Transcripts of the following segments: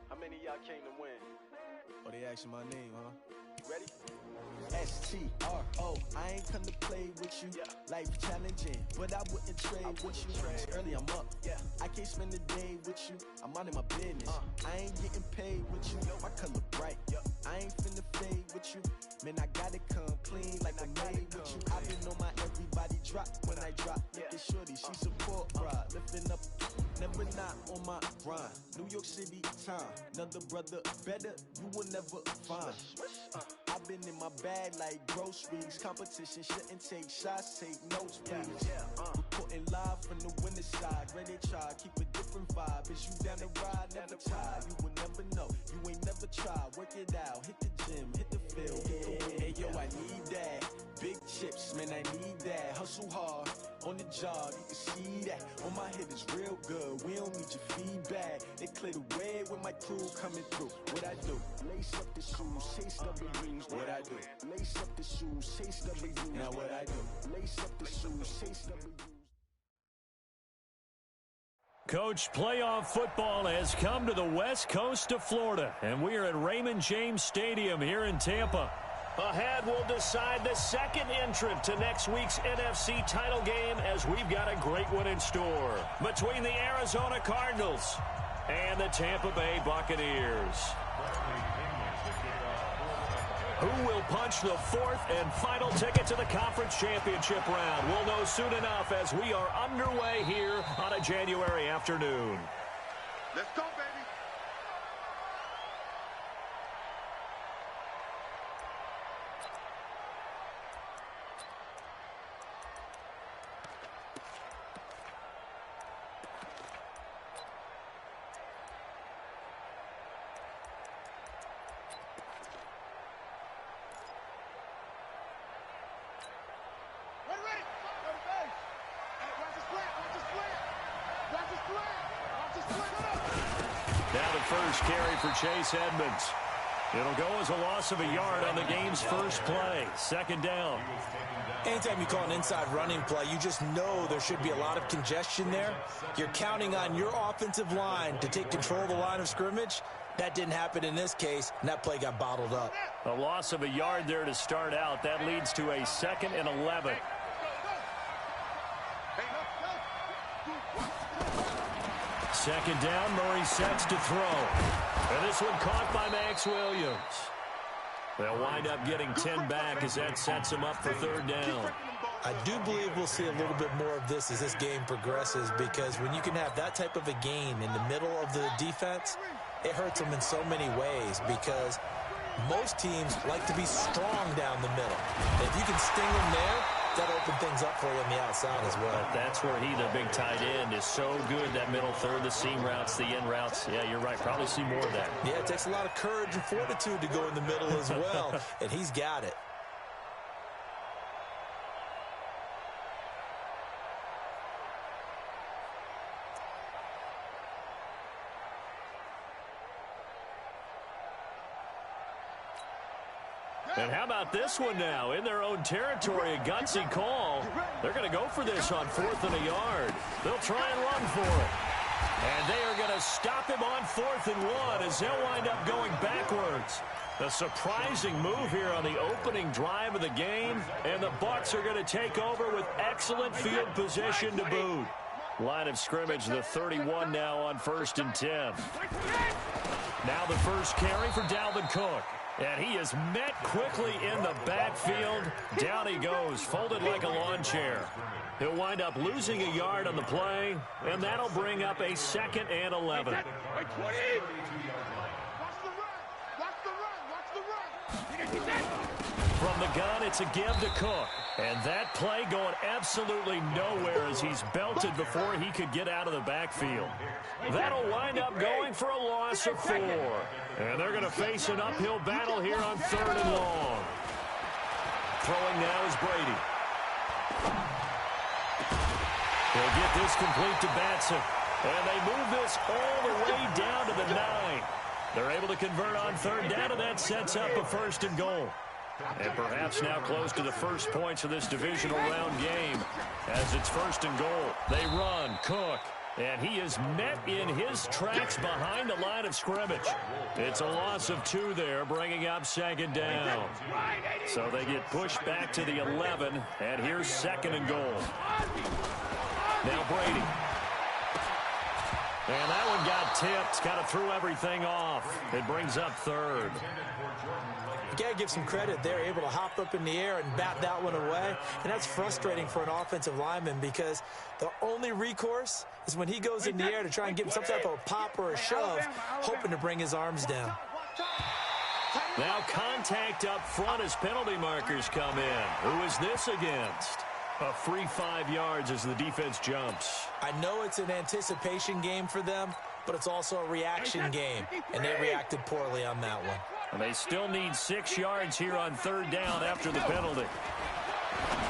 How many of y'all came to win? Oh, they asking my name, huh? Ready? S-T-R-O, I ain't come to play with you. Yeah. Life challenging, but I wouldn't trade with you. It's early, I'm up. Yeah. I can't spend the day with you. I'm minding my business. I ain't getting paid with you. My color bright. I ain't finna fade with you. Man, I gotta come clean like I'm made with you. I've been on my everybody drop when I drop. Look at shorty, she support ride. Lifting up, never not on my grind. New York City time, another brother better, you will never find. I've been in my bag like groceries. Competition shouldn't take shots, take notes, please. Reporting live from the winter side. Ready to try, keep a different vibe. Is you down the ride, never tired. You will never know, you ain't never tried. Work it out, hit the gym, hit the field. Hey yo, I need that. Big chips, man, I need that. Hustle hard, on the job, you can see that. On my head is real good, we don't need your feedback. They clear the way with my crew coming through. What I do? Lace up the shoes, chase W's. What I do? Lace up the shoes, chase W's. Now what I do? Lace up the shoes, chase W's. Coach, playoff football has come to the west coast of Florida, and we are at Raymond James Stadium here in Tampa. Ahead, we'll decide the second entrant to next week's NFC title game, as we've got a great one in store between the Arizona Cardinals and the Tampa Bay Buccaneers. Who will punch the fourth and final ticket to the conference championship round? We'll know soon enough as we are underway here on a January afternoon. Let's go, baby. Now the first carry for Chase Edmonds. It'll go as a loss of a yard on the game's first play. Second down. Anytime you call an inside running play, you just know there should be a lot of congestion there. You're counting on your offensive line to take control of the line of scrimmage. That didn't happen in this case, and that play got bottled up. A loss of a yard there to start out. That leads to a 2nd and 11. Second down, Murray sets to throw. And this one caught by Max Williams. They'll wind up getting 10 back as that sets them up for third down. I do believe we'll see a little bit more of this as this game progresses, because when you can have that type of a gain in the middle of the defense, it hurts them in so many ways, because most teams like to be strong down the middle. If you can sting them there, that open things up for you on the outside as well. But that's where he, the big tight end, is so good, that middle third, the seam routes, the in routes. Yeah, you're right. Probably see more of that. Yeah, it takes a lot of courage and fortitude to go in the middle as well, and he's got it. And how about this one now? In their own territory, a gutsy call. They're going to go for this on 4th and a yard. They'll try and run for it. And they are going to stop him on 4th and 1 as they'll wind up going backwards. A surprising move here on the opening drive of the game. And the Bucs are going to take over with excellent field position to boot. Line of scrimmage, the 31 now on 1st and 10. Now the first carry for Dalvin Cook. And he is met quickly in the backfield. Down he goes, folded like a lawn chair. He'll wind up losing a yard on the play, and that'll bring up a 2nd and 11. From the gun, it's a give to Cook. And that play going absolutely nowhere as he's belted before he could get out of the backfield. That'll wind up going for a loss of 4. And they're going to face an uphill battle here on 3rd and long. Throwing now is Brady. They'll get this complete to Batson. And they move this all the way down to the 9. They're able to convert on third down, and that sets up a 1st and goal. And perhaps now close to the first points of this divisional round game as it's 1st and goal. They run, Cook, and he is met in his tracks behind the line of scrimmage. It's a loss of 2 there, bringing up 2nd down. So they get pushed back to the 11, and here's 2nd and goal. Now Brady. And that one got tipped, kind of threw everything off. It brings up 3rd. You got to give some credit. They're able to hop up in the air and bat that one away. And that's frustrating for an offensive lineman because the only recourse is when he goes in the air to try and get some type of a pop or a shove, hoping to bring his arms down. Now contact up front as penalty markers come in. Who is this against? A free 5 yards as the defense jumps. I know it's an anticipation game for them, but it's also a reaction game, and they reacted poorly on that one. And they still need 6 yards here on 3rd down after the penalty.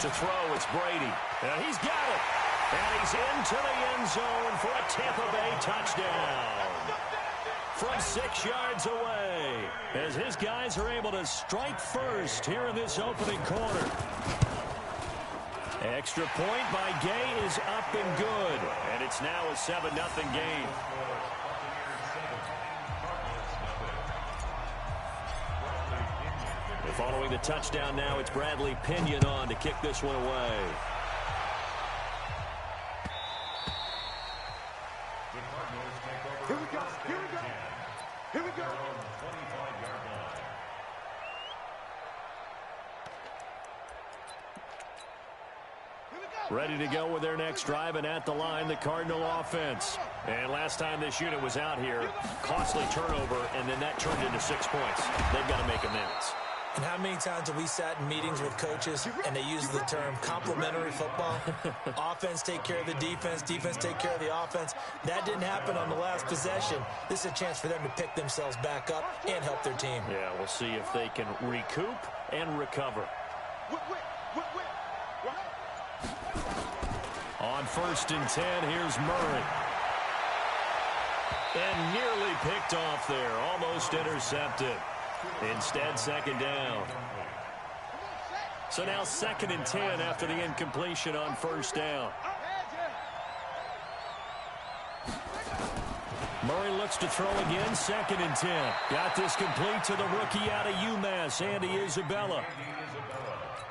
To throw, it's Brady. And he's got it. And he's into the end zone for a Tampa Bay touchdown. From 6 yards away, as his guys are able to strike first here in this opening quarter. Extra point by Gay is up and good. And it's now a 7-0 game. Following the touchdown now, it's Bradley Pinion on to kick this one away. Here we go. Here we go. Here we go. Ready to go with their next drive, and at the line, the Cardinal offense. And last time this unit was out here, costly turnover, and then that turned into 6 points. They've got to make amends. And how many times have we sat in meetings with coaches and they use the term complementary football? Offense take care of the defense, defense take care of the offense. That didn't happen on the last possession. This is a chance for them to pick themselves back up and help their team. Yeah, we'll see if they can recoup and recover. On 1st and 10, here's Murray. And nearly picked off there, almost intercepted. Instead, 2nd down. So now 2nd and 10 after the incompletion on 1st down. Murray looks to throw again, 2nd and 10. Got this complete to the rookie out of UMass, Andy Isabella.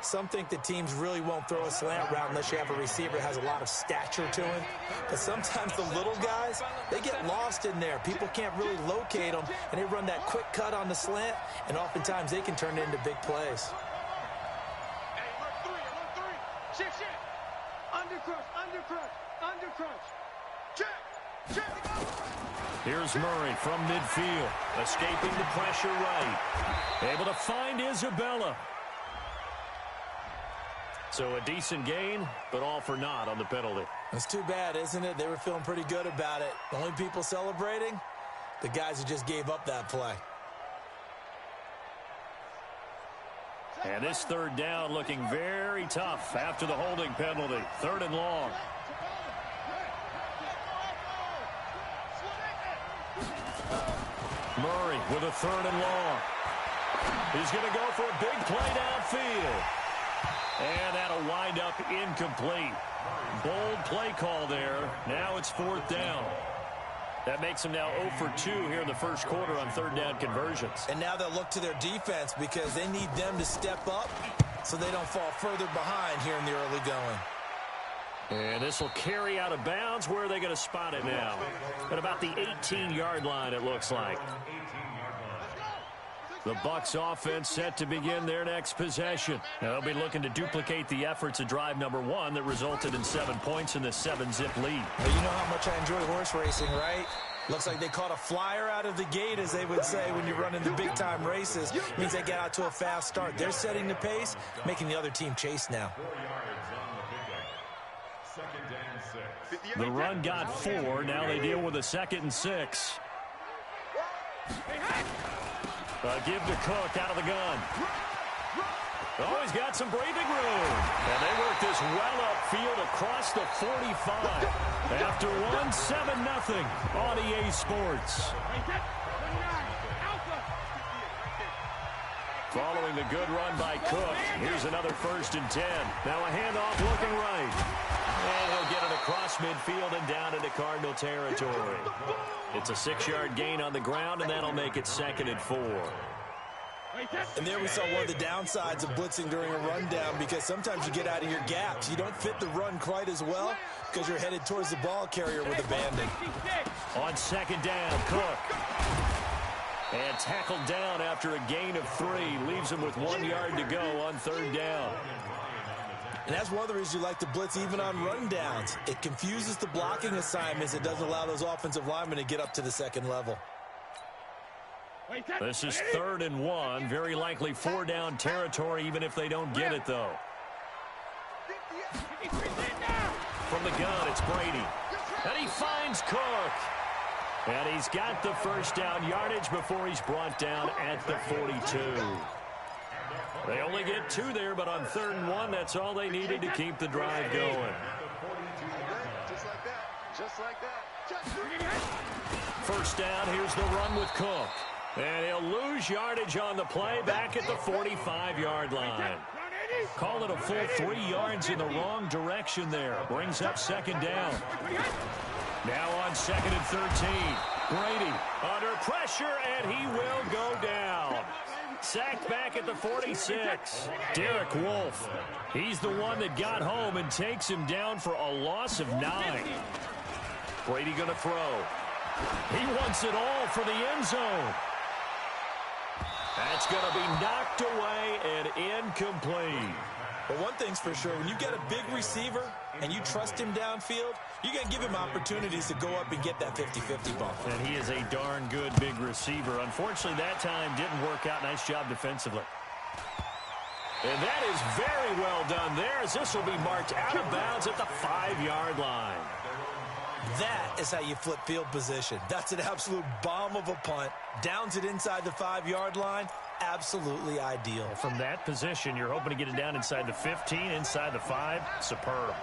Some think that teams really won't throw a slant route unless you have a receiver that has a lot of stature to him. But sometimes the little guys, they get lost in there. People can't really locate them, and they run that quick cut on the slant, and oftentimes they can turn it into big plays. Shift. Under crunch. Check. Here's Murray from midfield, escaping the pressure right. Able to find Isabella. So a decent gain, but all for naught on the penalty. It's too bad, isn't it? They were feeling pretty good about it. The only people celebrating, the guys who just gave up that play. And this 3rd down looking very tough after the holding penalty. 3rd and long. Murray with a 3rd and long. He's going to go for a big play downfield. And that'll wind up incomplete. Bold play call there. Now it's 4th down. That makes them now 0 for 2 here in the first quarter on 3rd down conversions. And now they'll look to their defense because they need them to step up so they don't fall further behind here in the early going. And this will carry out of bounds. Where are they going to spot it now? At about the 18-yard line, it looks like. The Bucs offense set to begin their next possession. Now they'll be looking to duplicate the efforts of drive number 1 that resulted in 7 points in the 7-zip lead. Well, you know how much I enjoy horse racing, right? Looks like they caught a flyer out of the gate, as they would say when you're running the big-time races. It means they get out to a fast start. They're setting the pace, making the other team chase now. The run got 4. Now they deal with a 2nd and 6. Give to Cook out of the gun. Oh, he's got some breathing room. And they work this well upfield across the 45. After 7-0 on EA Sports. Following the good run by Cook, here's another 1st and 10. Now a handoff looking right. And he'll get it across midfield and down into Cardinal territory. It's a 6-yard gain on the ground, and that'll make it 2nd and 4. And there we saw one of the downsides of blitzing during a rundown, because sometimes you get out of your gaps. You don't fit the run quite as well because you're headed towards the ball carrier with abandon. On 2nd down, Cook. And tackled down after a gain of 3. Leaves him with 1 yard to go on 3rd down. And that's one of the reasons you like to blitz even on rundowns. It confuses the blocking assignments. It doesn't allow those offensive linemen to get up to the 2nd level. This is 3rd and 1. Very likely 4-down territory, even if they don't get it, though. From the gun, it's Brady. And he finds Cook. And he's got the 1st down yardage before he's brought down at the 42. They only get 2 there, but on 3rd and 1, that's all they needed to keep the drive going. Just like that. 1st down, here's the run with Cook. And he'll lose yardage on the play back at the 45-yard line. Call it a full 3 yards in the wrong direction there. Brings up 2nd down. Now on 2nd and 13. Brady under pressure, and he will go down. Sacked back at the 46. Derek Wolfe. He's the one that got home and takes him down for a loss of 9. Brady going to throw. He wants it all for the end zone. That's going to be knocked away and incomplete. But one thing's for sure, when you get a big receiver and you trust him downfield, you're going to give him opportunities to go up and get that 50-50 ball. And he is a darn good big receiver. Unfortunately, that time didn't work out. Nice job defensively. And that is very well done there, as this will be marked out of bounds at the 5-yard line. That is how you flip field position. That's an absolute bomb of a punt. Downs it inside the 5-yard line. Absolutely ideal. From that position, you're hoping to get it down inside the 15, inside the 5. Superb.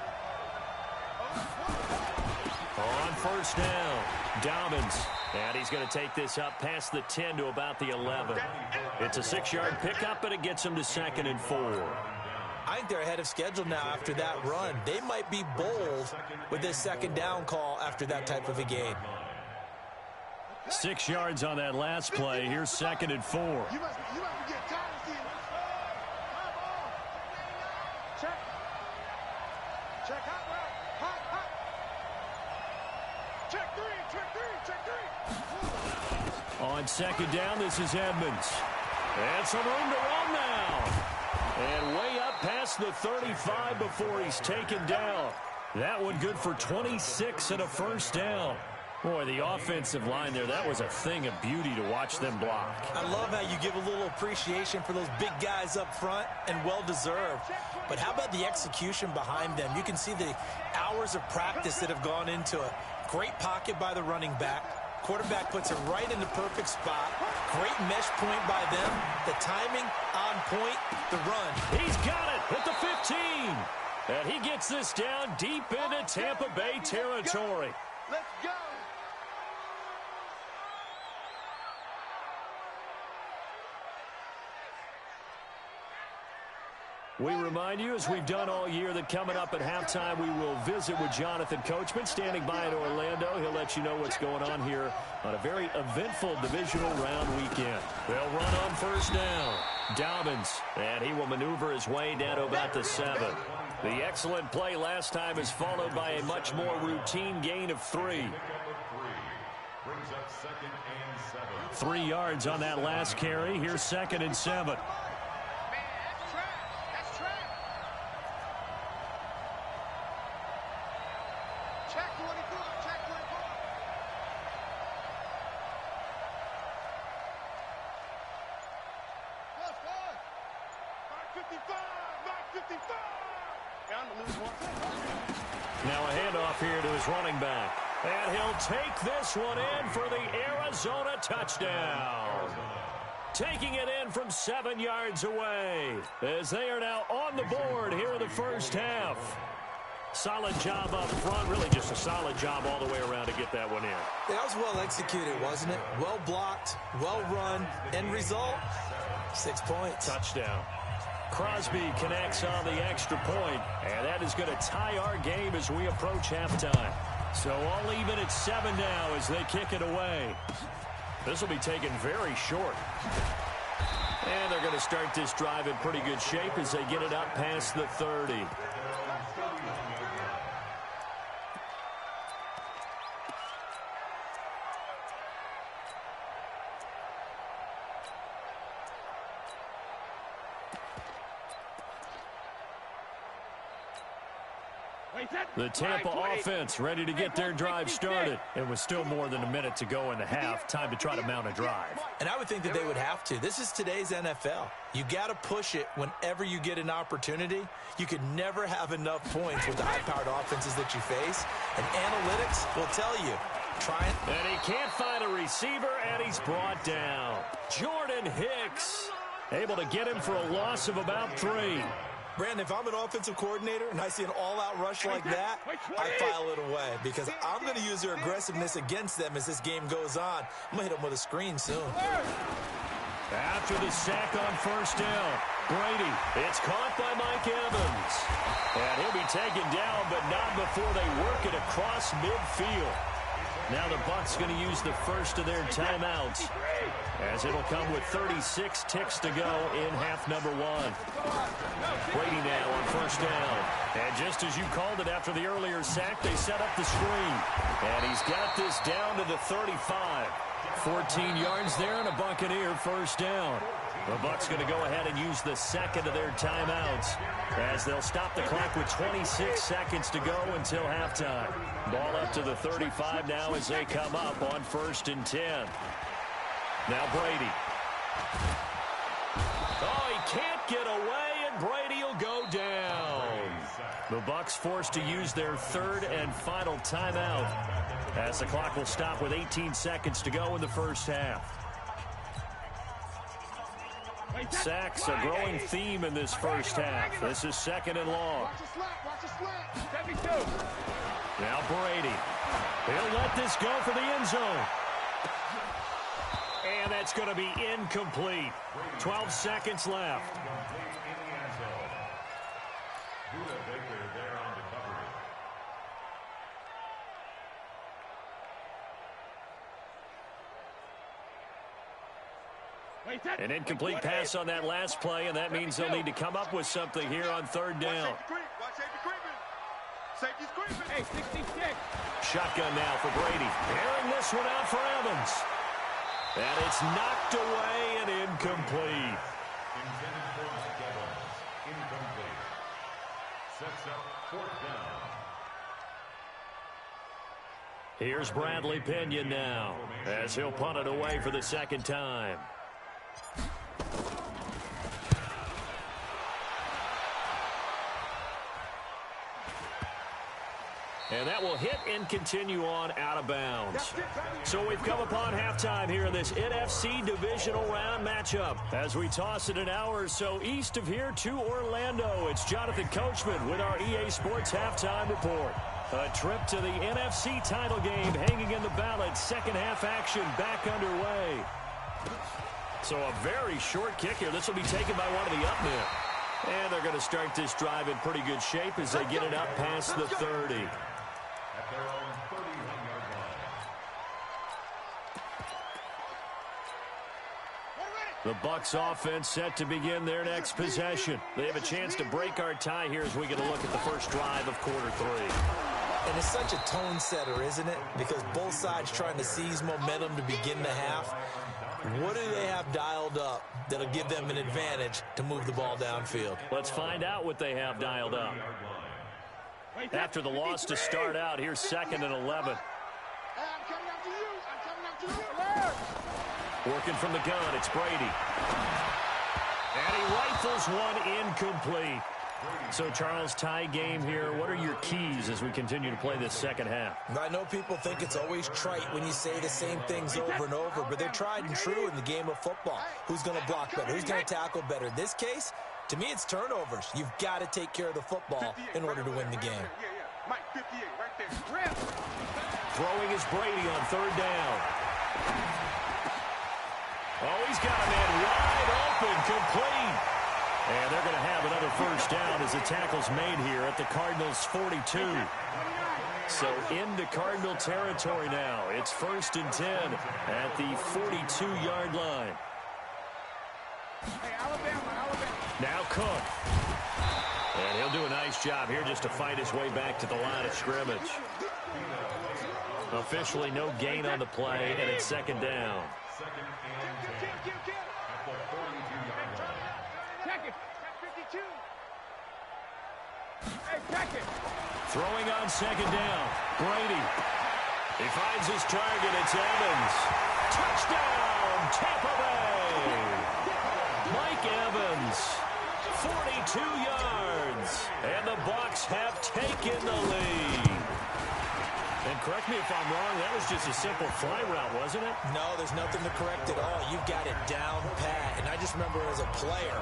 On 1st down, Dobbins. And he's going to take this up past the 10 to about the 11. It's a 6-yard pickup, and it gets him to 2nd and 4. I think they're ahead of schedule now after that run. They might be bold with this 2nd down call after that type of a game. 6 yards on that last play. Here's 2nd and 4. You must be getting tired of seeing it. Check. Check hot route. Hot. Check 3. On 2nd down, this is Edmonds. And some room to run now. And way up past the 35 before he's taken down. That one good for 26 and a 1st down. Boy, the offensive line there, that was a thing of beauty to watch them block. I love how you give a little appreciation for those big guys up front, and well-deserved. But how about the execution behind them? You can see the hours of practice that have gone into it. Great pocket by the running back. Quarterback puts it right in the perfect spot. Great mesh point by them. The timing on point. The run. He's got it at the 15. And he gets this down deep into Tampa Bay territory. Let's go. We remind you, as we've done all year, that coming up at halftime, we will visit with Jonathan Coachman, standing by in Orlando. He'll let you know what's going on here on a very eventful divisional round weekend. They'll run on 1st down. Dobbins, and he will maneuver his way down to about the 7. The excellent play last time is followed by a much more routine gain of 3. 3 yards on that last carry. Here's 2nd and 7. Now a handoff here to his running back. And he'll take this one in for the Arizona touchdown. taking it in from 7 yards away, as they are now on the board here in the first half. Solid job up front, really just a solid job all the way around to get that one in. That was well executed, wasn't it? Well blocked, well run, end result, 6 points. Touchdown. Crosby connects on the extra point, and that is going to tie our game as we approach halftime. So all even at 7 now as they kick it away. This will be taken very short. And they're going to start this drive in pretty good shape as they get it up past the 30. The Tampa offense ready to get their drive started. And with still more than a minute to go in the half, time to try to mount a drive. And I would think that they would have to. This is today's NFL. You got to push it whenever you get an opportunity. You could never have enough points with the high-powered offenses that you face. And analytics will tell you. Try it. And he can't find a receiver, and he's brought down. Jordan Hicks able to get him for a loss of about 3. Brandon, if I'm an offensive coordinator and I see an all-out rush like that, I file it away because I'm going to use their aggressiveness against them as this game goes on. I'm going to hit them with a screen soon. After the sack on first down, Brady, it's caught by Mike Evans. And he'll be taken down, but not before they work it across midfield. Now the Bucs going to use the first of their timeouts, as it'll come with 36 ticks to go in half number 1. Brady now on first down. And just as you called it after the earlier sack, they set up the screen. And he's got this down to the 35. 14 yards there and a Buccaneer first down. The Bucs going to go ahead and use the second of their timeouts as they'll stop the clock with 26 seconds to go until halftime. Ball up to the 35 now as they come up on 1st and 10. Now Brady. Oh, he can't get away, and Brady will go down. The Bucs forced to use their third and final timeout as the clock will stop with 18 seconds to go in the first half. Sacks, a growing theme in this first half. This is 2nd and long. Now Brady. He'll let this go for the end zone. And that's going to be incomplete. 12 seconds left. An incomplete pass on that last play, and that means they'll need to come up with something here on 3rd down. Shotgun now for Brady. Airing this one out for Evans. And it's knocked away and incomplete. Here's Bradley Pinion now as he'll punt it away for the 2nd time. And that will hit and continue on out of bounds. So we've come upon halftime here in this NFC Divisional Round matchup. As we toss it an hour or so east of here to Orlando, it's Jonathan Coachman with our EA Sports Halftime Report. A trip to the NFC title game hanging in the balance. Second half action back underway. So a very short kick here. This will be taken by one of the up men. And they're going to start this drive in pretty good shape as they get it up past the 30. The Bucs offense set to begin their next possession. They have a chance to break our tie here as we get a look at the first drive of quarter 3. And it's such a tone setter, isn't it? Because both sides trying to seize momentum to begin the half. What do they have dialed up that'll give them an advantage to move the ball downfield? Let's find out what they have dialed up. After the loss to start out, here's 2nd and 11. Working from the gun, it's Brady. And he rifles one incomplete. So, Charles, tie game here. What are your keys as we continue to play this second half? I know people think it's always trite when you say the same things over and over, but they're tried and true in the game of football. Who's going to block better? Who's going to tackle better? In this case, to me, it's turnovers. You've got to take care of the football in order to win the game. Throwing is Brady on third down. Oh, he's got a man wide open, complete. And they're going to have another first down as the tackle's made here at the Cardinals' 42. So into Cardinal territory now. It's 1st and 10 at the 42-yard line. Now Cook. And he'll do a nice job here just to fight his way back to the line of scrimmage. Officially no gain on the play, and it's 2nd down. Throwing on 2nd down. Brady. He finds his target. It's Evans. Touchdown, Tampa Bay. Mike Evans, 42 yards. And the Bucs have taken the lead. And correct me if I'm wrong, that was just a simple fly route, wasn't it? No, there's nothing to correct at all. You've got it down pat. And I just remember as a player,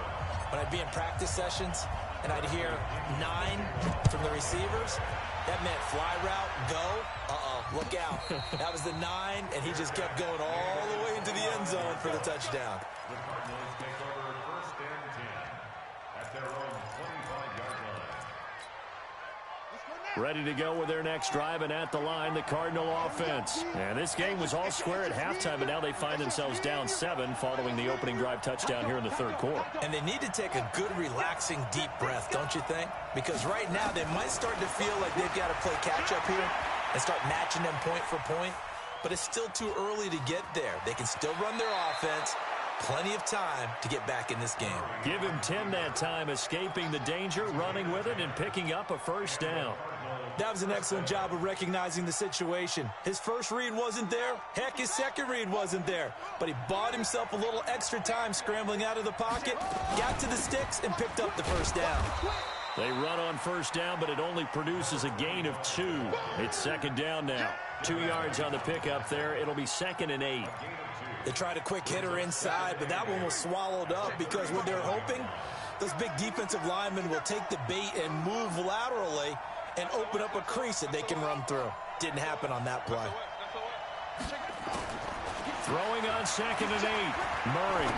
when I'd be in practice sessions, and I'd hear 9 from the receivers, that meant fly route, go, look out. That was the 9, and he just kept going all the way into the end zone for the touchdown. The Cardinals take over 1st and 10 at their own 25-yard line. Ready to go with their next drive, and at the line, the Cardinal offense. And this game was all square at halftime, and now they find themselves down 7 following the opening drive touchdown here in the 3rd quarter. And they need to take a good, relaxing, deep breath, don't you think? Because right now, they might start to feel like they've got to play catch-up here and start matching them point for point. But it's still too early to get there. They can still run their offense. Plenty of time to get back in this game. Give him 10 that time, escaping the danger, running with it, and picking up a first down. That was an excellent job of recognizing the situation. His first read wasn't there. Heck, his second read wasn't there. But he bought himself a little extra time scrambling out of the pocket, got to the sticks, and picked up the first down. They run on first down, but it only produces a gain of 2. It's 2nd down now. 2 yards on the pickup there. It'll be 2nd and 8. They tried a quick hitter inside, but that one was swallowed up because what they're hoping, those big defensive linemen will take the bait and move laterally and open up a crease that they can run through. Didn't happen on that play. Throwing on 2nd and 8. Murray.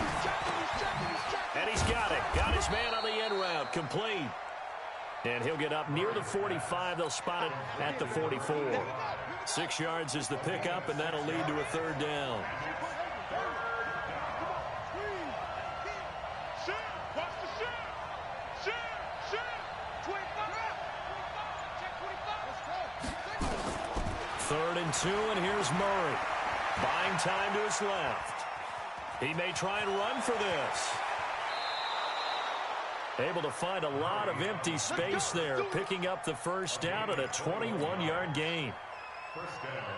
And he's got it. Got his man on the end route. Complete. And he'll get up near the 45. They'll spot it at the 44. 6 yards is the pickup, and that'll lead to a 3rd down. Third and 2, and here's Murray. Buying time to his left. He may try and run for this. Able to find a lot of empty space there, picking up the first down at a 21-yard gain.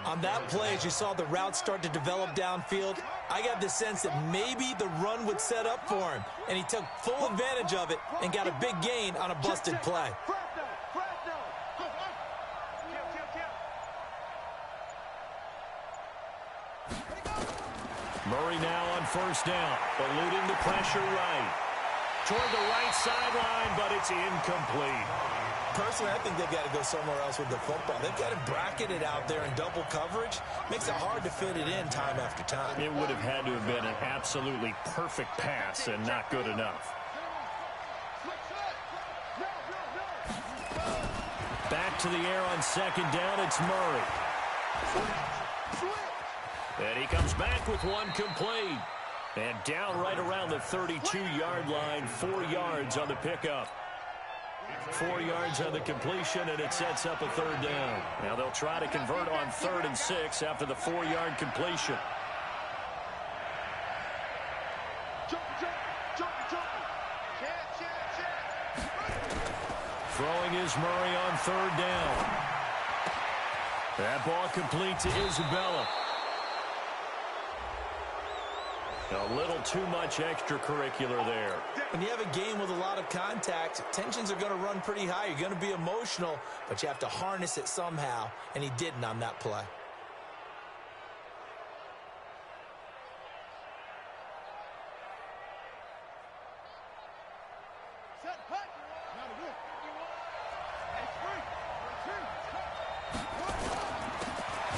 On that play, as you saw the route start to develop downfield, I got the sense that maybe the run would set up for him, and he took full advantage of it and got a big gain on a busted play. Murray now on first down, eluding the pressure right. Toward the right sideline, but it's incomplete. Personally, I think they've got to go somewhere else with the football. They've got to bracket it out there in double coverage. Makes it hard to fit it in time after time. It would have had to have been an absolutely perfect pass and not good enough. Back to the air on 2nd down, it's Murray. And he comes back with one complete. And down right around the 32-yard line, 4 yards on the pickup. 4 yards on the completion, and it sets up a 3rd down. Now they'll try to convert on 3rd and 6 after the 4-yard completion. Throwing is Murray on 3rd down. That ball complete to Isabella. A little too much extracurricular there. When you have a game with a lot of contact, tensions are going to run pretty high. You're going to be emotional, but you have to harness it somehow, and he didn't on that play.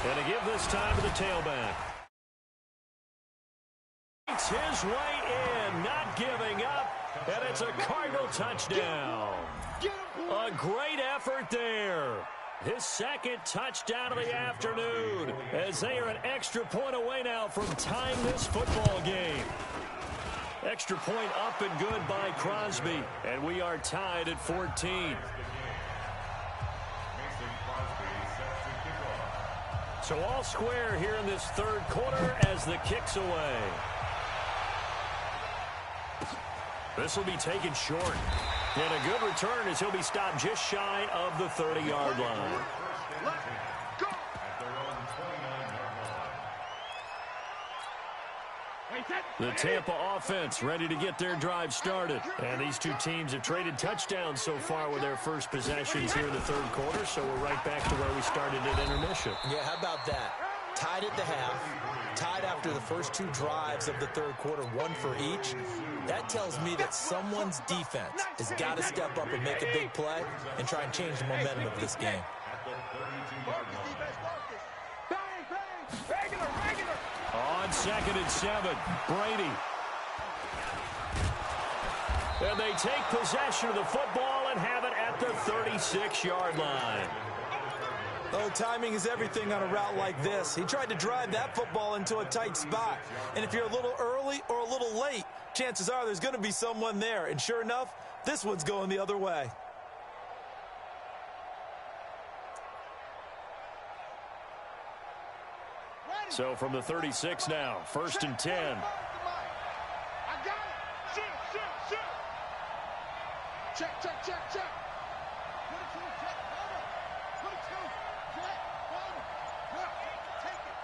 And to give this time to the tailback. It's his way in, not giving up, and it's a Cardinal touchdown. A great effort there. His second touchdown of the afternoon, as they are an extra point away now from tying this football game. Extra point up and good by Crosby, and we are tied at 14. So all square here in this third quarter as the kick's away. This will be taken short. And a good return as he'll be stopped just shy of the 30-yard line. The Tampa offense ready to get their drive started. And these two teams have traded touchdowns so far with their first possessions here in the third quarter, so we're right back to where we started at intermission. Yeah, how about that? Tied at the half, tied after the first two drives of the third quarter, one for each. That tells me that someone's defense has got to step up and make a big play and try and change the momentum of this game. On 2nd and 7, Brady. And they take possession of the football and have it at the 36-yard line. Oh, timing is everything on a route like this. He tried to drive that football into a tight spot. And if you're a little early or a little late, chances are there's going to be someone there. And sure enough, this one's going the other way. So from the 36 now, 1st and 10. I got it. Shoot. Check. Put it to the check. Put it to check. Now, take it.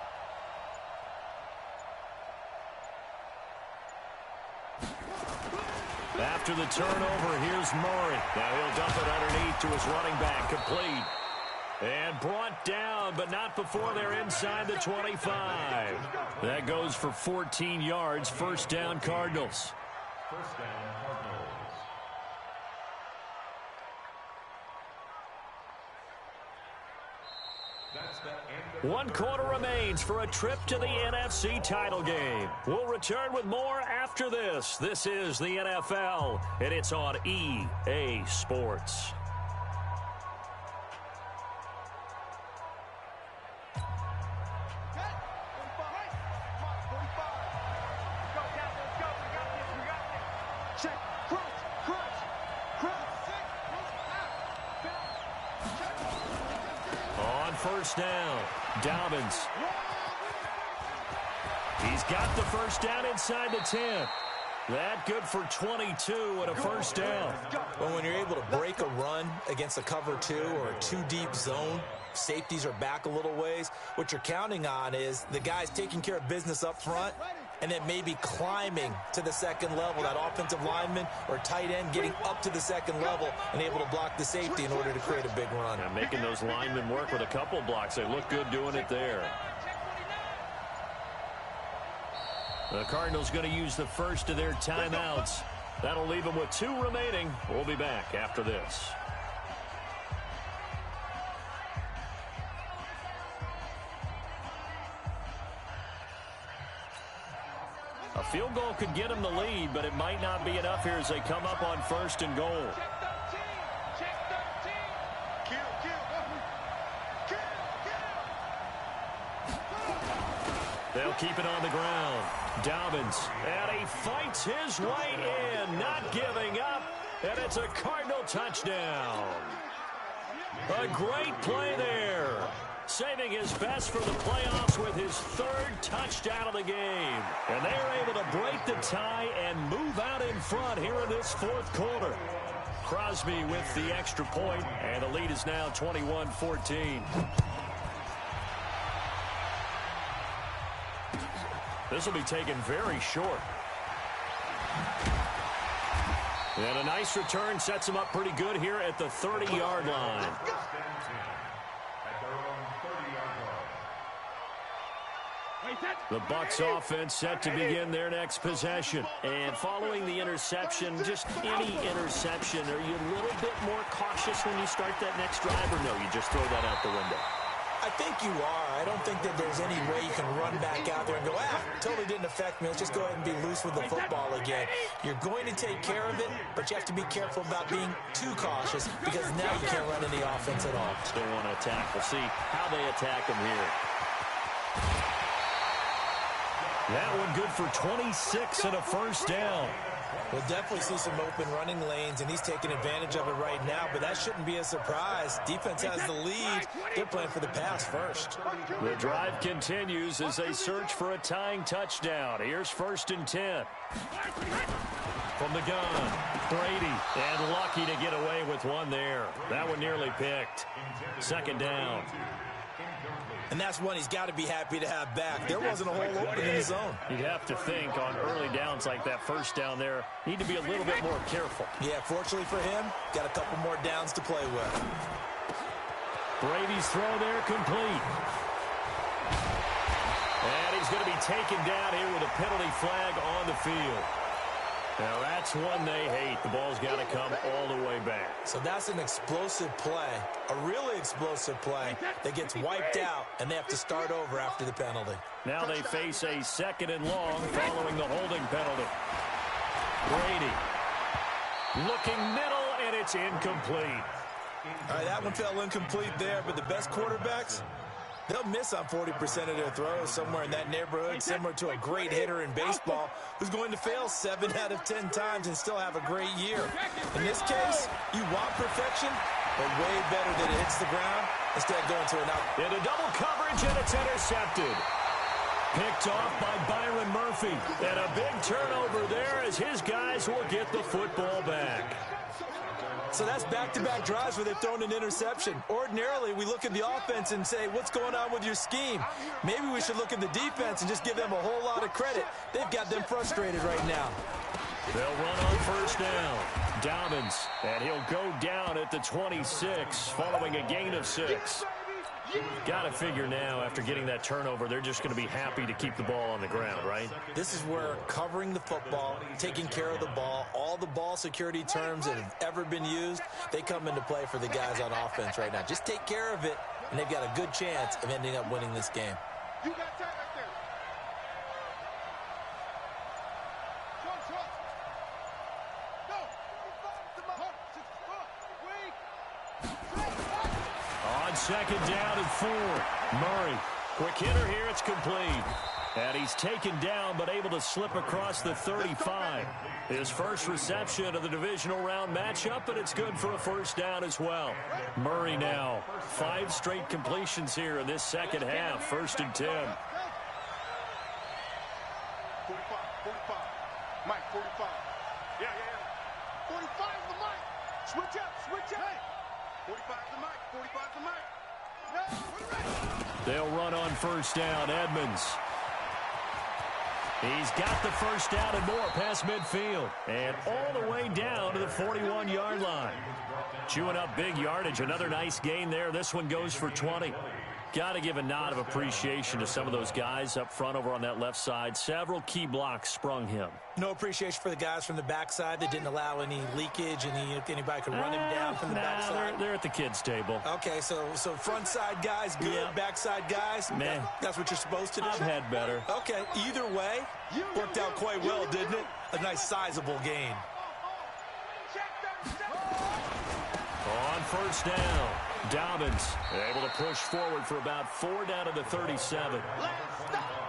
After the turnover, here's Murray. Now he'll dump it underneath to his running back, complete. And brought down, but not before they're inside the 25. That goes for 14 yards. First down, Cardinals. First down, Cardinals. That's the end of One quarter remains for a trip to the NFC title game. We'll return with more after this. This is the NFL, and it's on EA Sports. First down, Dobbins. He's got the first down inside the 10. That good for 22 and a first down. Well, when you're able to break a run against a cover 2 or a 2-deep zone, safeties are back a little ways. What you're counting on is the guys taking care of business up front and then maybe climbing to the second level, that offensive lineman or tight end getting up to the second level and able to block the safety in order to create a big run. And making those linemen work with a couple blocks. They look good doing it there. The Cardinals going to use the first of their timeouts. That'll leave them with 2 remaining. We'll be back after this. A field goal could get them the lead, but it might not be enough here as they come up on 1st and goal. They'll keep it on the ground. Dobbins, and he fights his way in, not giving up, and it's a Cardinal touchdown. A great play there. Saving his best for the playoffs with his 3rd touchdown of the game. And they are able to break the tie and move out in front here in this 4th quarter. Crosby with the extra point, and the lead is now 21-14. This will be taken very short. And a nice return sets him up pretty good here at the 30-yard line. The Bucs offense set to begin their next possession. And following the interception, just any interception, are you a little bit more cautious when you start that next drive, or no, you just throw that out the window? I think you are. I don't think that there's any way you can run back out there and go, totally didn't affect me. Let's just go ahead and be loose with the football again. You're going to take care of it, but you have to be careful about being too cautious because now you can't run any offense at all. Still want to attack. We'll see how they attack him here. That one good for 26 and a first down. We'll definitely see some open running lanes, and he's taking advantage of it right now, but that shouldn't be a surprise. Defense has the lead. They're playing for the pass first. The drive continues as they search for a tying touchdown. Here's 1st and 10. From the gun, Brady, and lucky to get away with one there. That one nearly picked. 2nd down. And that's one he's got to be happy to have back. There wasn't a hole open in the zone. You'd have to think on early downs like that, 1st down there, need to be a little bit more careful. Yeah, fortunately for him, got a couple more downs to play with. Brady's throw there complete. And he's going to be taken down here with a penalty flag on the field. Now, that's one they hate. The ball's got to come all the way back. So that's an explosive play, a really explosive play that gets wiped out, and they have to start over after the penalty. Now they face a 2nd and long following the holding penalty. Brady looking middle, and it's incomplete. All right, that one fell incomplete there, but the best quarterbacks, they'll miss on 40% of their throws, somewhere in that neighborhood, similar to a great hitter in baseball who's going to fail 7 out of 10 times and still have a great year. In this case, you want perfection, but way better that it hits the ground instead of going to an out. Into double coverage, and it's intercepted. Picked off by Byron Murphy. And a big turnover there as his guys will get the football back. So that's back-to-back drives where they've thrown an interception. Ordinarily, we look at the offense and say, what's going on with your scheme? Maybe we should look at the defense and just give them a whole lot of credit. They've got them frustrated right now. They'll run on 1st down. Dobbins, and he'll go down at the 26 following a gain of 6. Got to figure now, after getting that turnover, they're just going to be happy to keep the ball on the ground, right? This is where covering the football, taking care of the ball, all the ball security terms that have ever been used, they come into play for the guys on offense right now. Just take care of it, and they've got a good chance of ending up winning this game. You got time right there. Short. Go. On 2nd down and 4. Murray, quick hitter here, it's complete. And he's taken down but able to slip across the 35. His first reception of the divisional round matchup, and it's good for a 1st down as well. Murray now, 5 straight completions here in this 2nd half. 1st and 10. 45. Mike, 45. Yeah. 45 the mic. Switch up. 45 the mic. 45 the mic. No, we're ready. They'll run on 1st down. Edmonds. He's got the 1st down and more past midfield. And all the way down to the 41-yard line. Chewing up big yardage. Another nice gain there. This one goes for 20. Got to give a nod of appreciation to some of those guys up front over on that left side. Several key blocks sprung him. No appreciation for the guys from the backside that didn't allow any leakage, and anybody could run him down from the backside. They're at the kids' table. Okay, so front side guys good, Yeah. backside guys, Man. that's what you're supposed to do? I've had better. Okay, either way, worked out quite well, didn't it? A nice sizable gain. On 1st down, Dobbins able to push forward for about 4 down to the 37.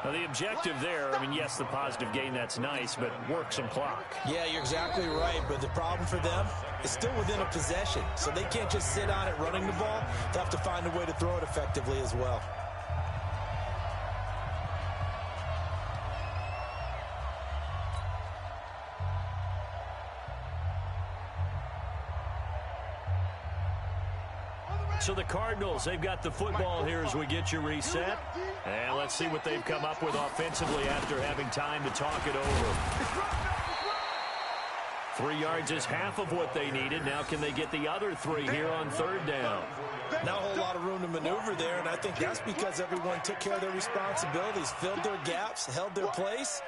Now, the objective there, I mean, yes, the positive gain, that's nice, but work some clock. Yeah, you're exactly right, but the problem for them is still within a possession, so they can't just sit on it running the ball. They'll have to find a way to throw it effectively as well. So the Cardinals, they've got the football here as we get you reset. And let's see what they've come up with offensively after having time to talk it over. 3 yards is half of what they needed. Now can they get the other 3 here on 3rd down? Not a whole lot of room to maneuver there, and I think that's because everyone took care of their responsibilities, filled their gaps, held their place.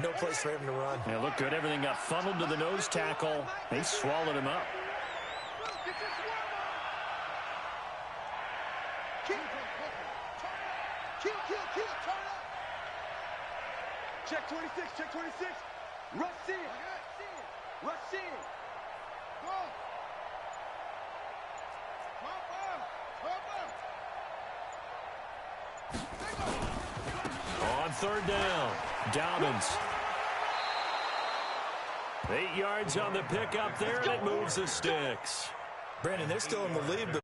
No place for him to run. Yeah, look good. Everything got funneled to the nose tackle. They swallowed him up. Check 26, check 26. Rush in. Rush in. Go. On 3rd down, Dobbins. 8 yards on the pickup there, and it moves the sticks. Brandon, they're still in the lead, but